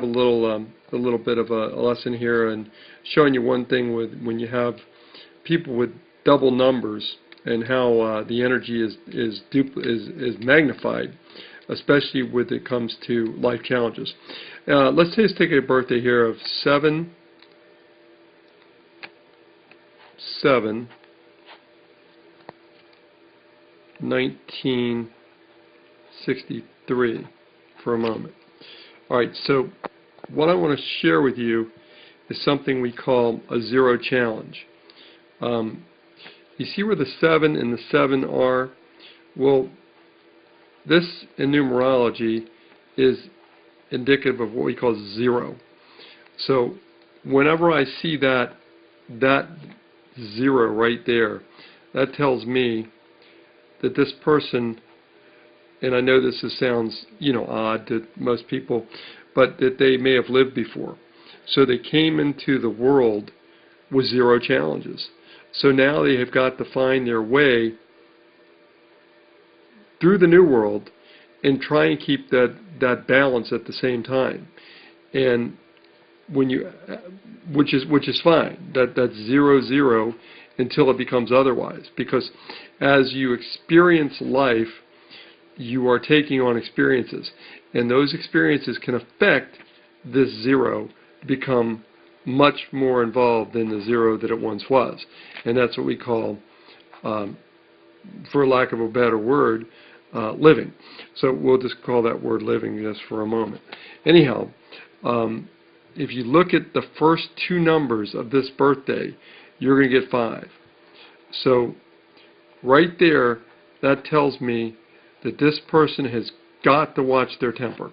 a little bit of a lesson here and showing you one thing with when you have people with double numbers and how the energy is magnified, especially when it comes to life challenges. Let's just take a birthday here of 7/7/1963 for a moment. All right, so what I want to share with you is something we call a zero challenge. You see where the 7 and the 7 are? Well, this in numerology is indicative of what we call zero. So whenever I see that zero right there, that tells me that this person, and I know this sounds, odd to most people, but that they may have lived before. So they came into the world with zero challenges. So now they have got to find their way through the new world and try and keep that balance at the same time. And when you, which is fine. That's 0/0 until it becomes otherwise. Because as you experience life, you are taking on experiences, and those experiences can affect this zero to become much more involved than the zero that it once was. And that's what we call, for lack of a better word, living. So we'll just call that word living just for a moment. Anyhow, if you look at the first two numbers of this birthday, you're going to get 5. So right there, that tells me that this person has got to watch their temper,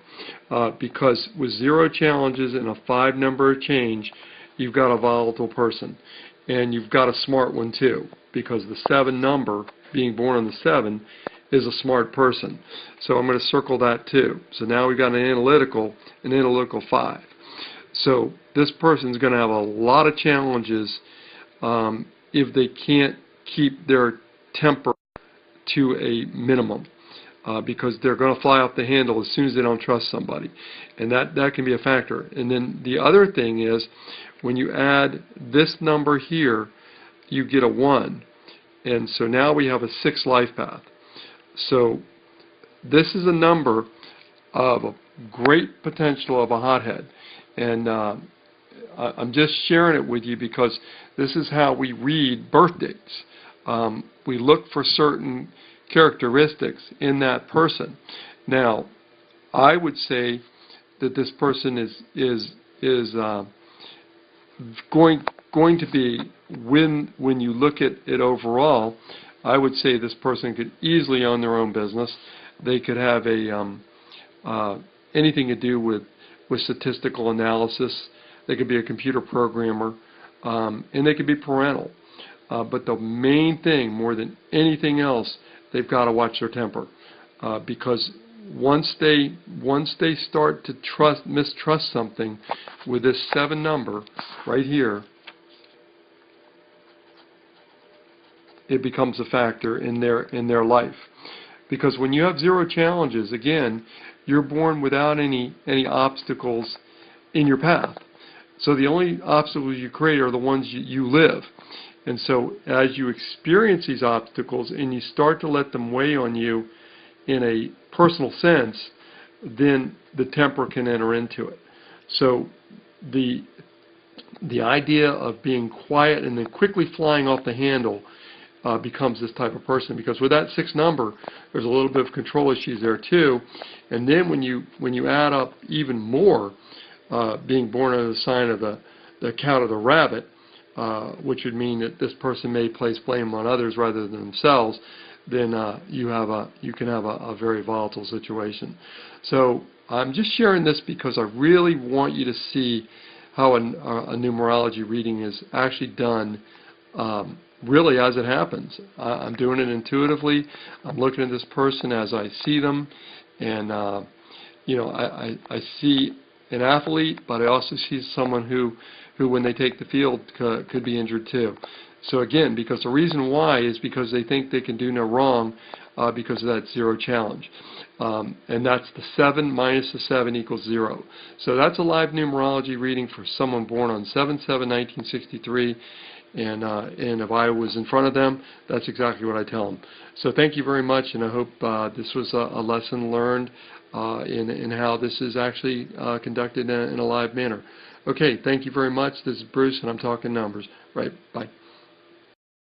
because with 0 challenges and a 5 number change, you've got a volatile person, and you've got a smart one too, because the 7 number, being born on the 7, is a smart person. So I'm going to circle that too. So now we've got an analytical 5. So this person's going to have a lot of challenges if they can't keep their temper to a minimum. Because they're going to fly off the handle as soon as they don't trust somebody. And that can be a factor. And then the other thing is, when you add this number here, you get a 1. And so now we have a 6 life path. So this is a number of a great potential of a hothead. And I'm just sharing it with you because this is how we read birth dates. We look for certain characteristics in that person. Now, I would say that this person is going to be, when you look at it overall, I would say this person could easily own their own business. They could have anything to do with statistical analysis. They could be a computer programmer, and they could be parental. But the main thing, more than anything else, they've got to watch their temper, because once they start to mistrust something with this 7 number right here, it becomes a factor in their life. Because when you have 0 challenges, again, you're born without any obstacles in your path. So the only obstacles you create are the ones you live. And so as you experience these obstacles and you start to let them weigh on you in a personal sense, then the temper can enter into it. So the idea of being quiet and then quickly flying off the handle becomes this type of person, because with that 6 number, there's a little bit of control issues there too. And then when you add up even more, being born under the sign of the count of the rabbit, which would mean that this person may place blame on others rather than themselves, then you can have a very volatile situation. So I'm just sharing this because I really want you to see how a numerology reading is actually done, really as it happens. I'm doing it intuitively. I'm looking at this person as I see them, and I see an athlete, but I also see someone who when they take the field could be injured too. So again, because the reason why is because they think they can do no wrong because of that zero challenge. And that's the 7 minus the 7 equals 0. So that's a live numerology reading for someone born on 7/7/1963. And if I was in front of them, that's exactly what I tell them. So thank you very much, and I hope this was a lesson learned in how this is actually conducted in a live manner. Okay, thank you very much. This is Bruce, and I'm talking numbers. Right, bye.